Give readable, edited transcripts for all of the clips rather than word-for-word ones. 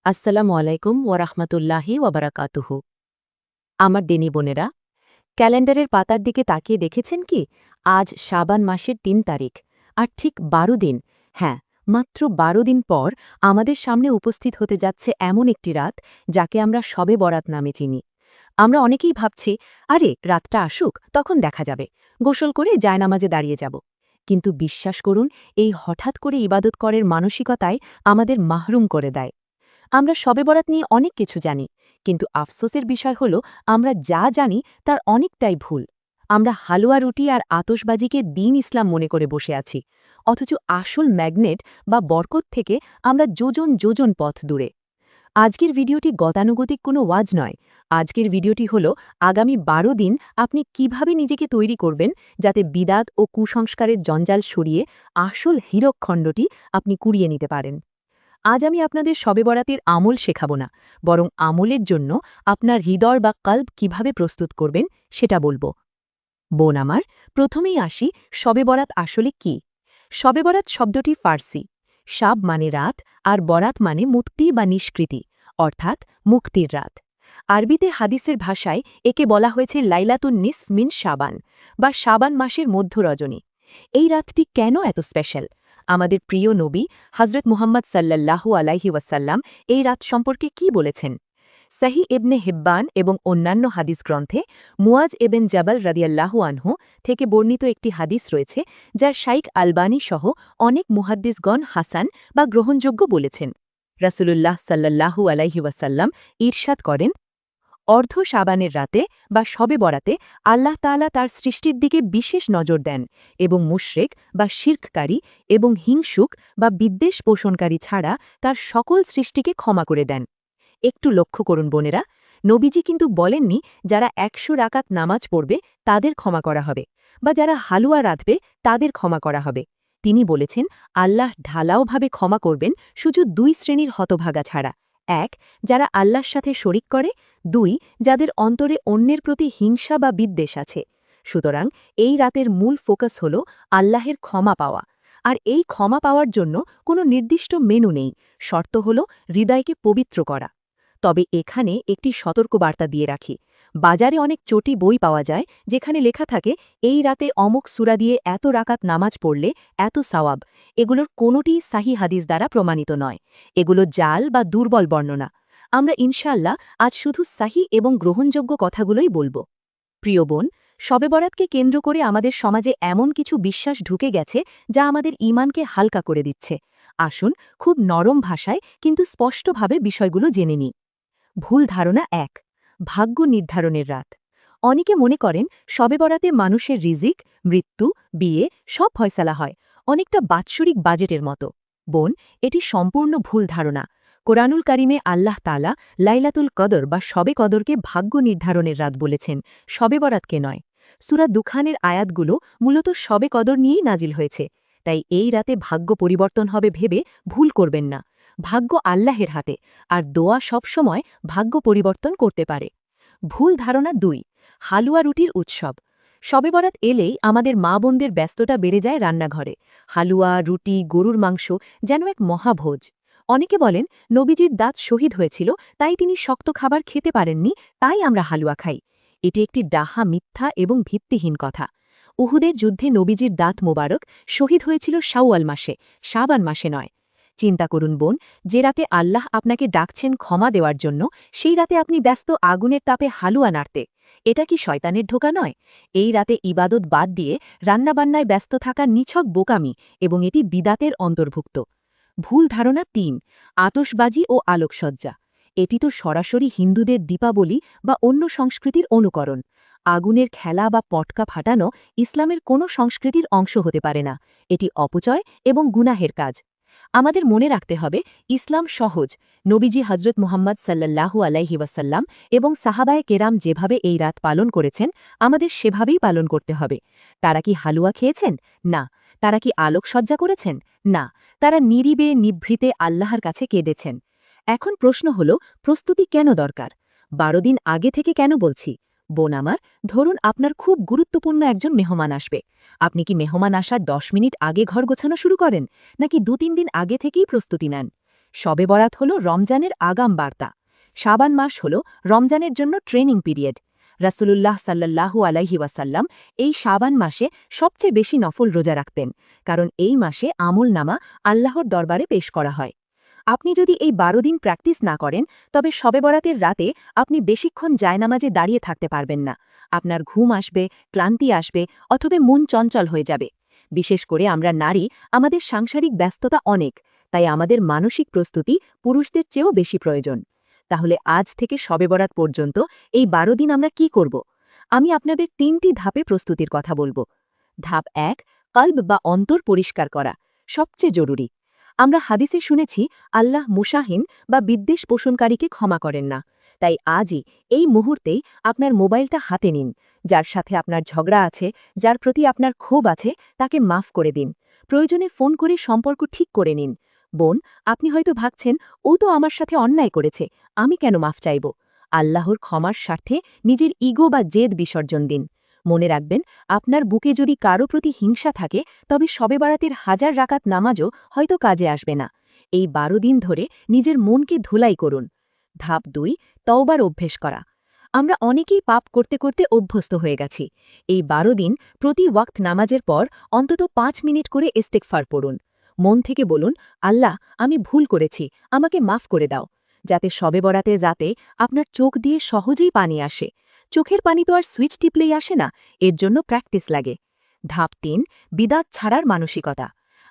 আসসালামু আলাইকুম ওয়ারাহমাতুল্লাহি ওয়াবারাকাতুহু। আমার দিনী বোনেরা, ক্যালেন্ডারের পাতার দিকে তাকিয়ে দেখেছেন কি? আজ শাবান মাসের ৩ তারিখ, আর ঠিক ১২ দিন, হ্যাঁ, মাত্র ১২ দিন পর আমাদের সামনে উপস্থিত হতে যাচ্ছে এমন একটি রাত যাকে আমরা শবে বরাত নামে চিনি। আমরা অনেকেই ভাবছি, আরে রাতটা আসুক, তখন দেখা যাবে, গোসল করে জায়নামাজে দাঁড়িয়ে যাব। কিন্তু বিশ্বাস করুন, এই হঠাৎ করে ইবাদত করার মানসিকতায় আমাদের মাহরুম করে দেয়। আমরা শবে বরাত নিয়ে অনেক কিছু জানি, কিন্তু আফসোসের বিষয় হলো আমরা যা জানি তার অনেকটাই ভুল। আমরা হালুয়া রুটি আর আতশবাজিকে দিন ইসলাম মনে করে বসে আছি, অথচ আসল ম্যাগনেট বা বরকত থেকে আমরা যোজন যোজন পথ দূরে। আজকের ভিডিওটি গতানুগতিক কোনো ওয়াজ নয়। আজকের ভিডিওটি হলো আগামী ১২ দিন আপনি কিভাবে নিজেকে তৈরি করবেন যাতে বিদাত ও কুসংস্কারের জঞ্জাল সরিয়ে আসল হীরকখণ্ডটি আপনি কুড়িয়ে নিতে পারেন। আজ আমি আপনাদের শবে বরাতের আমল শেখাব না, বরং আমলের জন্য আপনার হৃদয় বা কল্ব কিভাবে প্রস্তুত করবেন সেটা বলবো। বোন আমার, প্রথমেই আসি, শবে বরাত আসলে কি। শবে বরাত শব্দটি ফার্সি। শাব মানে রাত, আর বরাত মানে মুক্তি বা নিষ্কৃতি, অর্থাৎ মুক্তির রাত। আরবিতে হাদিসের ভাষায় একে বলা হয়েছে লাইলাতুন নিসফ মিন শাবান, বা শাবান মাসের মধ্য রজনী। এই রাতটি কেন এত স্পেশাল? আমাদের প্রিয় নবী হজরত মুহাম্মদ সাল্লাল্লাহু আলাইহি ওয়াসাল্লাম এই রাত সম্পর্কে কি বলেছেন? সহি ইবনে হিব্বান এবং অন্যান্য হাদিস গ্রন্থে মুয়াজ এবেন জাবাল রাদিয়াল্লাহু আনহু থেকে বর্ণিত একটি হাদিস রয়েছে, যার শাইখ আলবানী সহ অনেক মুহাদ্দিসগণ হাসান বা গ্রহণযোগ্য বলেছেন। রাসূলুল্লাহ সাল্লাল্লাহু আলাইহি ওয়াসাল্লাম ইরশাদ করেন, অর্ধ শাবানের রাতে বা শবে বরাতে আল্লাহ তাআলা তার সৃষ্টির দিকে বিশেষ নজর দেন এবং মুশরিক বা শিরককারী এবং হিংসুক বা বিদ্বেষ পোষণকারী ছাড়া তার সকল সৃষ্টিকে ক্ষমা করে দেন। একটু লক্ষ্য করুন বোনেরা, নবীজি কিন্তু বলেননি যারা ১০০ রাকাত নামাজ পড়বে তাদের ক্ষমা করা হবে, বা যারা হালুয়া রাঁধবে তাদের ক্ষমা করা হবে। তিনি বলেছেন আল্লাহ ঢালাওভাবে ক্ষমা করবেন শুধু ২ শ্রেণীর হতভাগা ছাড়া: ১, যারা আল্লাহর সাথে শরিক করে; ২, যাদের অন্তরে অন্যের প্রতি হিংসা বা বিদ্বেষ আছে। সুতরাং এই রাতের মূল ফোকাস হল আল্লাহের ক্ষমা পাওয়া। আর এই ক্ষমা পাওয়ার জন্য কোনো নির্দিষ্ট মেনু নেই, শর্ত হল হৃদয়কে পবিত্র করা। তবে এখানে একটি সতর্কবার্তা দিয়ে রাখি। বাজারে অনেক চটি বই পাওয়া যায় যেখানে লেখা থাকে এই রাতে অমুক সূরা দিয়ে এত রাকাত নামাজ পড়লে এত সওয়াব। এগুলোর কোনোটিই সাহি হাদিস দ্বারা প্রমাণিত নয়। এগুলো জাল বা দুর্বল বর্ণনা। আমরা ইনশাআল্লাহ আজ শুধু সাহি এবং গ্রহণযোগ্য কথাগুলোই বলবো। প্রিয় বোন, শবে বরাতকে কেন্দ্র করে আমাদের সমাজে এমন কিছু বিশ্বাস ঢুকে গেছে যা আমাদের ঈমানকে হালকা করে দিচ্ছে। আসুন খুব নরম ভাষায় কিন্তু স্পষ্টভাবে বিষয়গুলো জেনে নিই। ভুল ধারণা ১, ভাগ্য নির্ধারণের রাত। অনেকে মনে করেন শবে বরাতে মানুষের রিজিক, মৃত্যু, বিয়ে সব ফয়সালা হয়, অনেকটা বাৎসরিক বাজেটের মতো। বোন, এটি সম্পূর্ণ ভুল ধারণা। কোরআনুল কারিমে আল্লাহ তাআলা লাইলাতুল কদর বা শবে কদরকে ভাগ্য নির্ধারণের রাত বলেছেন, শবে বরাতকে নয়। সূরা দুখানের আয়াতগুলো মূলত শবে কদর নিয়েই নাজিল হয়েছে। তাই এই রাতে ভাগ্য পরিবর্তন হবে ভেবে ভুল করবেন না। ভাগ্য আল্লাহের হাতে, আর দোয়া সবসময় ভাগ্য পরিবর্তন করতে পারে। ভুল ধারণা ২, হালুয়া রুটির উৎসব। শবে বরাত এলেই আমাদের মা বোনদের ব্যস্ততা বেড়ে যায় রান্নাঘরে। হালুয়া, রুটি, গরুর মাংস যেন এক মহাভোজ। অনেকে বলেন নবীজির দাঁত শহীদ হয়েছিল, তাই তিনি শক্ত খাবার খেতে পারেননি, তাই আমরা হালুয়া খাই। এটি একটি ডাহা মিথ্যা এবং ভিত্তিহীন কথা। উহুদের যুদ্ধে নবীজির দাঁত মোবারক শহীদ হয়েছিল শাওয়াল মাসে, শাবান মাসে নয়। চিন্তা করুন বোন, যে রাতে আল্লাহ আপনাকে ডাকছেন ক্ষমা দেওয়ার জন্য, সেই রাতে আপনি ব্যস্ত আগুনের তাপে হালুয়া নাড়তে। এটা কি শয়তানের ধোঁকা নয়? এই রাতে ইবাদত বাদ দিয়ে রান্নাবান্নায় ব্যস্ত থাকা নিছক বোকামি, এবং এটি বিদাতের অন্তর্ভুক্ত। ভুল ধারণা ৩, আতশবাজি ও আলোকসজ্জা। এটি তো সরাসরি হিন্দুদের দীপাবলি বা অন্য সংস্কৃতির অনুকরণ। আগুনের খেলা বা পটকা ফাটানো ইসলামের কোনো সংস্কৃতির অংশ হতে পারে না। এটি অপচয় এবং গুনাহের কাজ। আমাদের মনে রাখতে হবে, ইসলাম সহজ। নবীজি হজরত মুহাম্মদ সাল্লাল্লাহু আলাইহি ওয়াসাল্লাম এবং সাহাবায়ে কেরাম যেভাবে এই রাত পালন করেছেন, আমাদের সেভাবেই পালন করতে হবে। তারা কি হালুয়া খেয়েছেন? না। তারা কি আলোকসজ্জা করেছেন? না। তারা নীরিবে নিভৃতে আল্লাহর কাছে কেঁদেছেন। এখন প্রশ্ন হল, প্রস্তুতি কেন দরকার? ১২ দিন আগে থেকে কেন বলছি? বোন আমার, ধরুন আপনার খুব গুরুত্বপূর্ণ একজন মেহমান আসবে। আপনি কি মেহমান আসার ১০ মিনিট আগে ঘর গোছানো শুরু করেন, নাকি ২-৩ দিন আগে থেকেই প্রস্তুতি নেন? শবে বরাত হল রমজানের আগাম বার্তা। শাবান মাস হল রমজানের জন্য ট্রেনিং পিরিয়ড। রাসূলুল্লাহ সাল্লাল্লাহু আলাইহি ওয়াসাল্লাম এই শাবান মাসে সবচেয়ে বেশি নফল রোজা রাখতেন, কারণ এই মাসে আমলনামা আল্লাহর দরবারে পেশ করা হয়। আপনি যদি এই 12 দিন প্র্যাকটিস না করেন, তবে শবে বরাতের রাতে আপনি বেশিক্ষণ জায়নামাজে দাঁড়িয়ে থাকতে পারবেন না। আপনার ঘুম আসবে, ক্লান্তি আসবে, অথবা মন চঞ্চল হয়ে যাবে। বিশেষ করে আমরা নারী, আমাদের সাংসারিক ব্যস্ততা অনেক, তাই আমাদের মানসিক প্রস্তুতি পুরুষদের চেয়েও বেশি প্রয়োজন। তাহলে আজ থেকে শবে বরাত পর্যন্ত এই 12 দিন আমরা কি করব? আমি আপনাদের 3টি ধাপে প্রস্তুতির কথা বলবো। ধাপ 1, কলব বা অন্তর পরিষ্কার করা, সবচেয়ে জরুরি। আমরা হাদিসে শুনেছি আল্লাহ মুশাহিন বা বিদ্বেষ পোষণকারীকে ক্ষমা করেন না। তাই আজই, এই মুহূর্তেই আপনার মোবাইলটা হাতে নিন। যার সাথে আপনার ঝগড়া আছে, যার প্রতি আপনার ক্ষোভ আছে, তাকে মাফ করে দিন। প্রয়োজনে ফোন করে সম্পর্ক ঠিক করে নিন। বোন, আপনি হয়তো ভাবছেন, ও তো আমার সাথে অন্যায় করেছে, আমি কেন মাফ চাইব? আল্লাহর ক্ষমার স্বার্থে নিজের ইগো বা জেদ বিসর্জন দিন। মনে রাখবেন, আপনার বুকে যদি কারো প্রতি হিংসা থাকে, তবে শবে বরাতের 1000 রাকাত নামাজও হয়তো কাজে আসবে না। এই 12 দিন ধরে নিজের মনকে ধুলাই করুন। ধাপ 2, তওবার অভ্যেস করা। আমরা অনেকেই পাপ করতে করতে অভ্যস্ত হয়ে গেছি। এই 12 দিন প্রতি ওয়াক্ত নামাজের পর অন্তত 5 মিনিট করে ইস্তেগফার পড়ুন। মন থেকে বলুন, আল্লাহ, আমি ভুল করেছি, আমাকে মাফ করে দাও। যাতে শবে বরাতে আপনার চোখ দিয়ে সহজেই পানি আসে। চোখের পানি তো আর সুইচ টিপলেই আসে না, এর জন্য প্র্যাকটিস লাগে। ধাপ 3, বিদাত ছাড়ার মানসিকতা।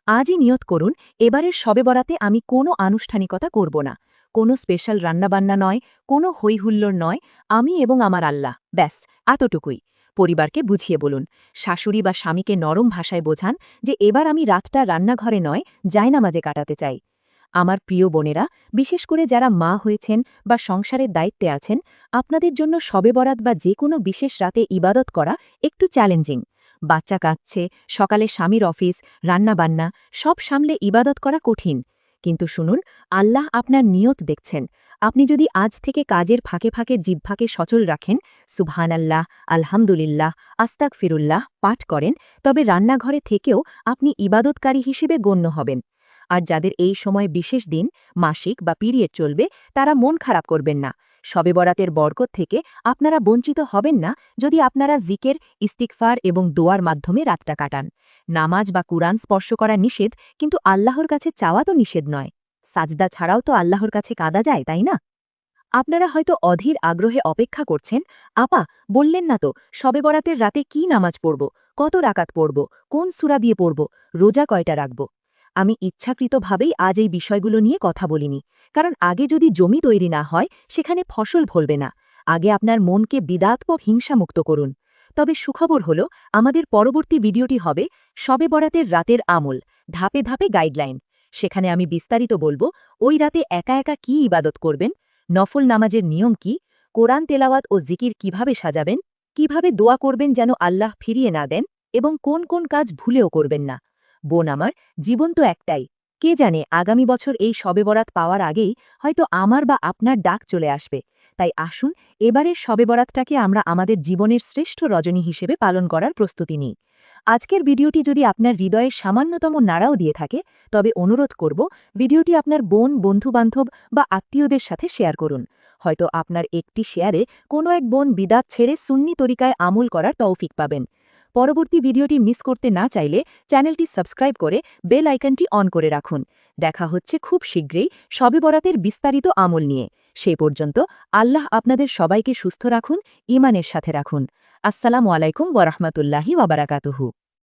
আজই নিয়ত করুন, এবারের শবে বরাতে আমি কোনো আনুষ্ঠানিকতা করব না। কোনো স্পেশাল রান্নাবান্না নয়, কোনো হৈহুল্লোড় নয়, আমি এবং আমার আল্লাহ, ব্যাস এতটুকুই। পরিবারকে বুঝিয়ে বলুন, শাশুড়ি বা স্বামীকে নরম ভাষায় বোঝান যে এবার আমি রাতটা রান্নাঘরে নয়, জায়নামাজে কাটাতে চাই। আমার প্রিয় বোনেরা, বিশেষ করে যারা মা হয়েছেন বা সংসারের দায়িত্বে আছেন, আপনাদের জন্য শবে বরাত বা যে কোনো বিশেষ রাতে ইবাদত করা একটু চ্যালেঞ্জিং। বাচ্চা কাঁদছে, সকালে স্বামীর অফিস, রান্নাবান্না, সব সামলে ইবাদত করা কঠিন। কিন্তু শুনুন, আল্লাহ আপনার নিয়ত দেখছেন। আপনি যদি আজ থেকে কাজের ফাঁকে ফাঁকে জিহ্বাকে সচল রাখেন, সুবহানাল্লাহ, আলহামদুলিল্লাহ, আস্তাগফিরুল্লাহ পাঠ করেন, তবে রান্নাঘরে থেকেও আপনি ইবাদতকারী হিসেবে গণ্য হবেন। আর যাদের এই সময় বিশেষ দিন, মাসিক বা পিরিয়ড চলবে, তারা মন খারাপ করবেন না। শবে বরাতের বরকত থেকে আপনারা বঞ্চিত হবেন না যদি আপনারা জিকের, ইস্তিগফার এবং দোয়ার মাধ্যমে রাতটা কাটান। নামাজ বা কুরআন স্পর্শ করা নিষেধ, কিন্তু আল্লাহর কাছে চাওয়া তো নিষেধ নয়। সাজদা ছাড়াও তো আল্লাহর কাছে কাঁদা যায়, তাই না? আপনারা হয়তো অধীর আগ্রহে অপেক্ষা করছেন, আপা, বললেন না তো শবে বরাতের রাতে কি নামাজ পড়ব, কত রাকাত পড়ব, কোন সূরা দিয়ে পড়ব, রোজা কয়টা রাখব? আমি ইচ্ছাকৃতভাবেই আজ এই বিষয়গুলো নিয়ে কথা বলিনি, কারণ আগে যদি জমি তৈরি না হয়, সেখানে ফসল ফলবে না। আগে আপনার মনকে বিদাত ও হিংসামুক্ত করুন। তবে সুখবর হল, আমাদের পরবর্তী ভিডিওটি হবে শবে বরাতের রাতের আমল, ধাপে ধাপে গাইডলাইন। সেখানে আমি বিস্তারিত বলবো, ওই রাতে একা একা কি ইবাদত করবেন, নফল নামাজের নিয়ম কি, কোরআন তেলাওয়াত ও জিকির কিভাবে সাজাবেন, কিভাবে দোয়া করবেন যেন আল্লাহ ফিরিয়ে না দেন, এবং কোন কোন কাজ ভুলেও করবেন না। বোন আমার, জীবন তো একটাই। কে জানে আগামী বছর এই শবে বরাত পাওয়ার আগেই হয়তো আমার বা আপনার ডাক চলে আসবে। তাই আসুন, এবারের শবে বরাতটাকে আমরা আমাদের জীবনের শ্রেষ্ঠ রজনী হিসেবে পালন করার প্রস্তুতি নিই। আজকের ভিডিওটি যদি আপনার হৃদয়ে সামান্যতম নাড়াও দিয়ে থাকে, তবে অনুরোধ করব, ভিডিওটি আপনার বোন, বন্ধু-বান্ধব বা আত্মীয়দের সাথে শেয়ার করুন। হয়তো আপনার একটি শেয়ারে কোনো এক বোন বিদাত ছেড়ে সুন্নি তরিকায় আমল করার তৌফিক পাবেন। পরবর্তী ভিডিওটি মিস করতে না চাইলে চ্যানেলটি সাবস্ক্রাইব করে বেল আইকনটি অন করে রাখুন। দেখা হচ্ছে খুব শীঘ্রই শবে বরাতের বিস্তারিত আমল নিয়ে। সেই পর্যন্ত আল্লাহ আপনাদের সবাইকে সুস্থ রাখুন, ঈমানের সাথে রাখুন। আসসালামু আলাইকুম ওয়া রাহমাতুল্লাহি ওয়া বারাকাতুহু।